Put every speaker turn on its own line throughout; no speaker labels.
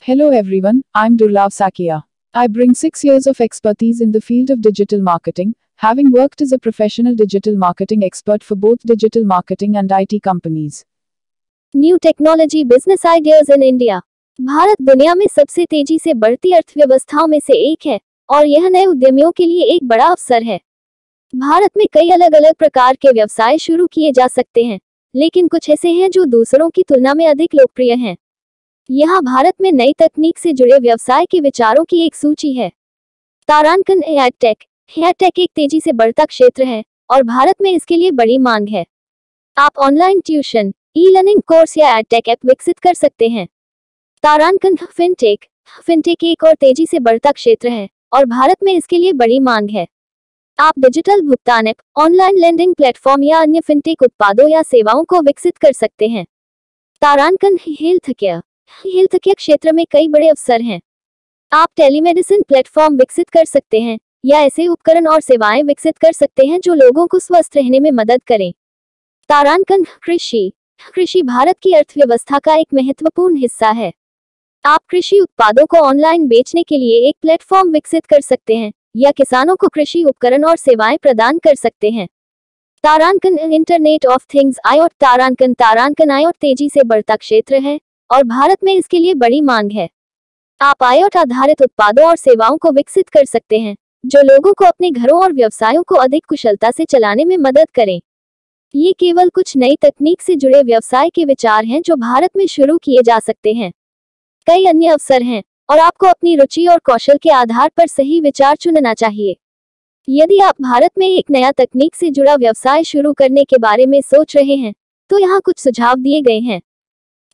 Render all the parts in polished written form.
Hello everyone, I'm Durlav Sakia. I bring 6 years of expertise in the field of digital marketing, having worked as a professional digital marketing expert for both digital marketing and IT companies.
New technology business ideas in India. Bharat दुनिया में सबसे तेजी से बढ़ती अर्थव्यवस्थाओं में से एक है और यह नए उद्यमियों के लिए एक बड़ा अवसर है। भारत में कई अलग अलग प्रकार के व्यवसाय शुरू किए जा सकते हैं, लेकिन कुछ ऐसे हैं जो दूसरों की तुलना में अधिक लोकप्रिय हैं। यहाँ भारत में नई तकनीक से जुड़े व्यवसाय के विचारों की एक सूची है। तारांकन एडटेक। एडटेक एक तेजी से बढ़ता क्षेत्र है और भारत में इसके लिए बड़ी मांग है। आप online tuition, e learning course या एडटेक ऐप विकसित कर सकते हैं। तारांकन फिनटेक। फिनटेक एक और तेजी से बढ़ता क्षेत्र है और भारत में इसके लिए बड़ी मांग है। आप डिजिटल भुगतान ऐप, ऑनलाइन लेंडिंग प्लेटफॉर्म या अन्य फिनटेक उत्पादों या सेवाओं को विकसित कर सकते हैं। तारांकन हेल्थ केयर। हेल्थ केयर क्षेत्र में कई बड़े अवसर हैं। आप टेलीमेडिसिन प्लेटफॉर्म विकसित कर सकते हैं या ऐसे उपकरण और सेवाएं विकसित कर सकते हैं जो लोगों को स्वस्थ रहने में मदद करें। तारांकन कृषि। कृषि भारत की अर्थव्यवस्था का एक महत्वपूर्ण हिस्सा है। आप कृषि उत्पादों को ऑनलाइन बेचने के लिए एक प्लेटफॉर्म विकसित कर सकते हैं या किसानों को कृषि उपकरण और सेवाएं प्रदान कर सकते हैं। तारांकन इंटरनेट ऑफ थिंग्स आईओटी। तारांकन आईओटी तेजी से बढ़ता क्षेत्र है और भारत में इसके लिए बड़ी मांग है। आप आईओटी आधारित उत्पादों और सेवाओं को विकसित कर सकते हैं जो लोगों को अपने घरों और व्यवसायों को अधिक कुशलता से चलाने में मदद करें। ये केवल कुछ नई तकनीक से जुड़े व्यवसाय के विचार हैं जो भारत में शुरू किए जा सकते हैं। कई अन्य अवसर हैं और आपको अपनी रुचि और कौशल के आधार पर सही विचार चुनना चाहिए। यदि आप भारत में एक नया तकनीक से जुड़ा व्यवसाय शुरू करने के बारे में सोच रहे हैं, तो यहाँ कुछ सुझाव दिए गए हैं।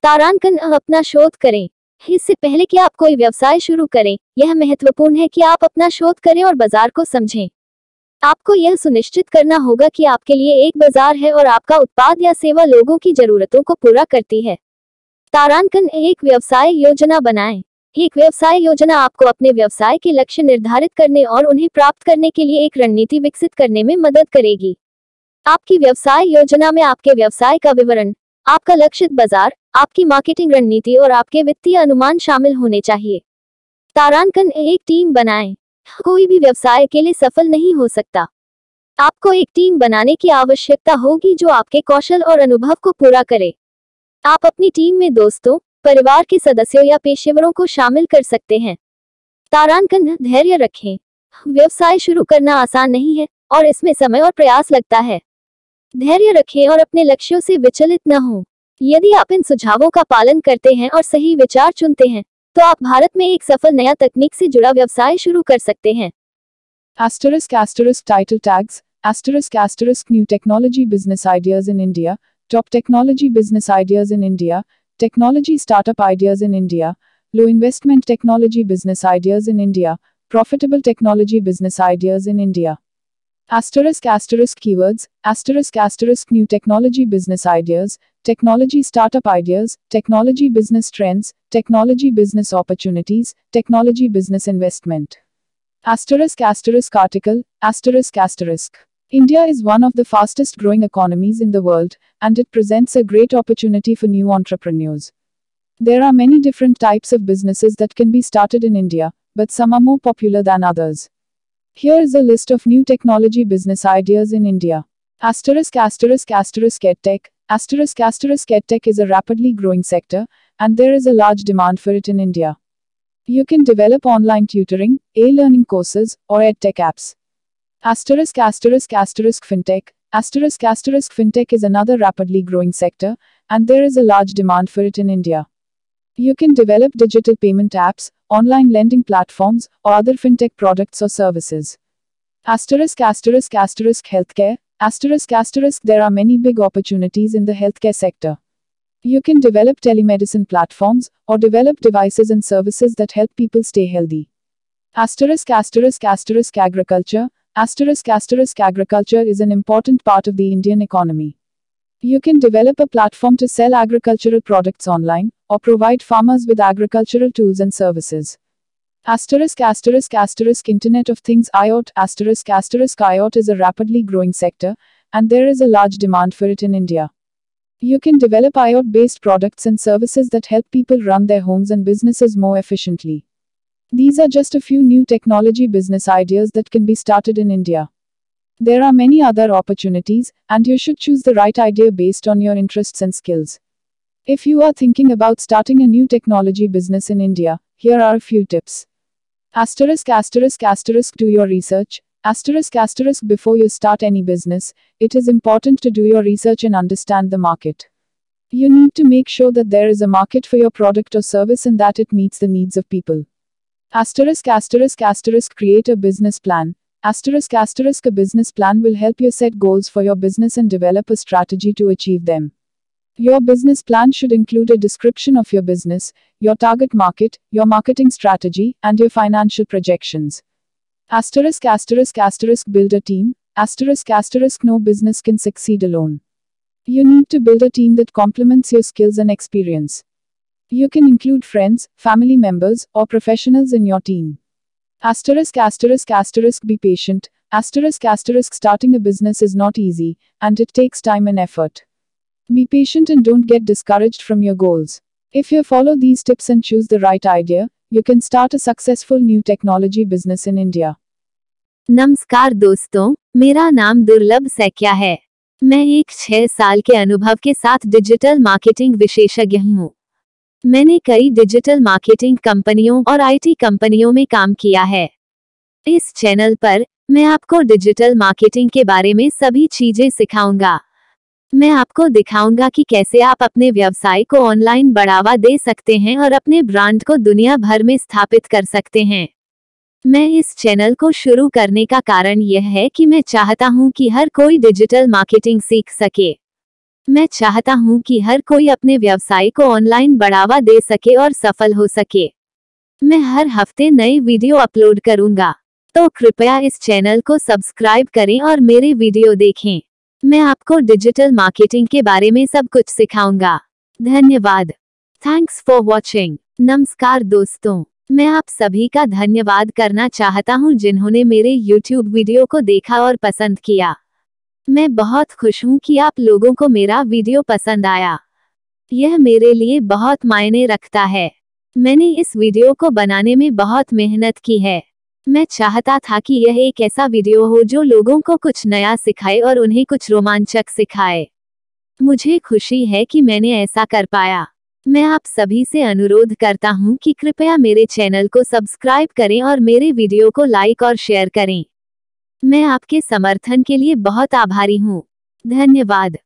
तारांकन अपना शोध करें। इससे पहले कि आप कोई व्यवसाय शुरू करें, यह महत्वपूर्ण है कि आप अपना शोध करें और बाजार को समझें। आपको यह सुनिश्चित करना होगा कि आपके लिए एक बाजार है और आपका उत्पाद या सेवा लोगों की जरूरतों को पूरा करती है। तारांकन एक व्यवसाय योजना बनाएं। एक व्यवसाय योजना आपको अपने व्यवसाय के लक्ष्य निर्धारित करने और उन्हें प्राप्त करने के लिए एक रणनीति विकसित करने में मदद करेगी। आपकी व्यवसाय योजना में आपके व्यवसाय का विवरण, आपका लक्षित बाजार, आपकी मार्केटिंग रणनीति और आपके वित्तीय अनुमान शामिल होने चाहिए। तारांकन एक टीम बनाएं। कोई भी व्यवसाय अकेले सफल नहीं हो सकता। आपको एक टीम बनाने की आवश्यकता होगी जो आपके कौशल और अनुभव को पूरा करे। आप अपनी टीम में दोस्तों, परिवार के सदस्यों या पेशेवरों को शामिल कर सकते हैं। तारांकन धैर्य रखें। व्यवसाय शुरू करना आसान नहीं है और इसमें समय और प्रयास लगता है। धैर्य रखें और अपने लक्ष्यों से विचलित न हों। यदि आप इन सुझावों का पालन करते हैं और सही विचार चुनते हैं, तो आप भारत में एक सफल नया तकनीक से जुड़ा व्यवसाय शुरू कर सकते हैं।
Title tags, new technology business ideas in India, top technology business ideas in India, technology startup ideas in India, low investment technology business ideas in India, profitable technology business ideas in India. Keywords, new technology business ideas, technology startup ideas, technology business trends, technology business opportunities, technology business investment. Article, India is one of the fastest growing economies in the world, and it presents a great opportunity for new entrepreneurs. There are many different types of businesses that can be started in India, but some are more popular than others. Here is a list of new technology business ideas in India. EdTech. EdTech is a rapidly growing sector, and there is a large demand for it in India. You can develop online tutoring, e-learning courses, or edtech apps. Fintech. Fintech is another rapidly growing sector, and there is a large demand for it in India. You can develop digital payment apps, online lending platforms, or other fintech products or services. Healthcare. There are many big opportunities in the healthcare sector. You can develop telemedicine platforms, or develop devices and services that help people stay healthy. Agriculture. Agriculture is an important part of the Indian economy. You can develop a platform to sell agricultural products online, or provide farmers with agricultural tools and services. Internet of Things IoT. IoT is a rapidly growing sector, and there is a large demand for it in India. You can develop IoT-based products and services that help people run their homes and businesses more efficiently. These are just a few new technology business ideas that can be started in India. There are many other opportunities, and you should choose the right idea based on your interests and skills. If you are thinking about starting a new technology business in India, here are a few tips. Do your research. Before you start any business, it is important to do your research and understand the market. You need to make sure that there is a market for your product or service and that it meets the needs of people. Create a business plan. A business plan will help you set goals for your business and develop a strategy to achieve them. Your business plan should include a description of your business, your target market, your marketing strategy, and your financial projections. Build a team. No business can succeed alone. You need to build a team that complements your skills and experience. You can include friends, family members, or professionals in your team. Be patient. Starting a business is not easy, and it takes time and effort. Be patient and don't get discouraged from your goals. If you follow these tips and choose the right idea, you can start a successful new technology business in India.
नमस्कार दोस्तों, मेरा नाम दुर्लभ सैकिया है। मैं एक 6 साल के अनुभव के साथ डिजिटल मार्केटिंग विशेषज्ञ हूँ। मैंने कई डिजिटल मार्केटिंग कंपनियों और आईटी कंपनियों में काम किया है। इस चैनल पर मैं आपको डिजिटल मार्केटिंग के बारे में सभी चीजें सिखाऊंगा। मैं आपको दिखाऊंगा कि कैसे आप अपने व्यवसाय को ऑनलाइन बढ़ावा दे सकते हैं और अपने ब्रांड को दुनिया भर में स्थापित कर सकते हैं। मैं इस चैनल को शुरू करने का कारण यह है कि मैं चाहता हूं कि हर कोई डिजिटल मार्केटिंग सीख सके। मैं चाहता हूं कि हर कोई अपने व्यवसाय को ऑनलाइन बढ़ावा दे सके और सफल हो सके। मैं हर हफ्ते नए वीडियो अपलोड करूंगा, तो कृपया इस चैनल को सब्सक्राइब करें और मेरे वीडियो देखें। मैं आपको डिजिटल मार्केटिंग के बारे में सब कुछ सिखाऊंगा। धन्यवाद। Thanks for watching. नमस्कार दोस्तों, मैं आप सभी का धन्यवाद करना चाहता हूं जिन्होंने मेरे YouTube वीडियो को देखा और पसंद किया। मैं बहुत खुश हूं कि आप लोगों को मेरा वीडियो पसंद आया। यह मेरे लिए बहुत मायने रखता है। मैंने इस वीडियो को बनाने में बहुत मेहनत की है। मैं चाहता था कि यह एक ऐसा वीडियो हो जो लोगों को कुछ नया सिखाए और उन्हें कुछ रोमांचक सिखाए। मुझे खुशी है कि मैंने ऐसा कर पाया। मैं आप सभी से अनुरोध करता हूं कि कृपया मेरे चैनल को सब्सक्राइब करें और मेरे वीडियो को लाइक और शेयर करें। मैं आपके समर्थन के लिए बहुत आभारी हूं। धन्यवाद।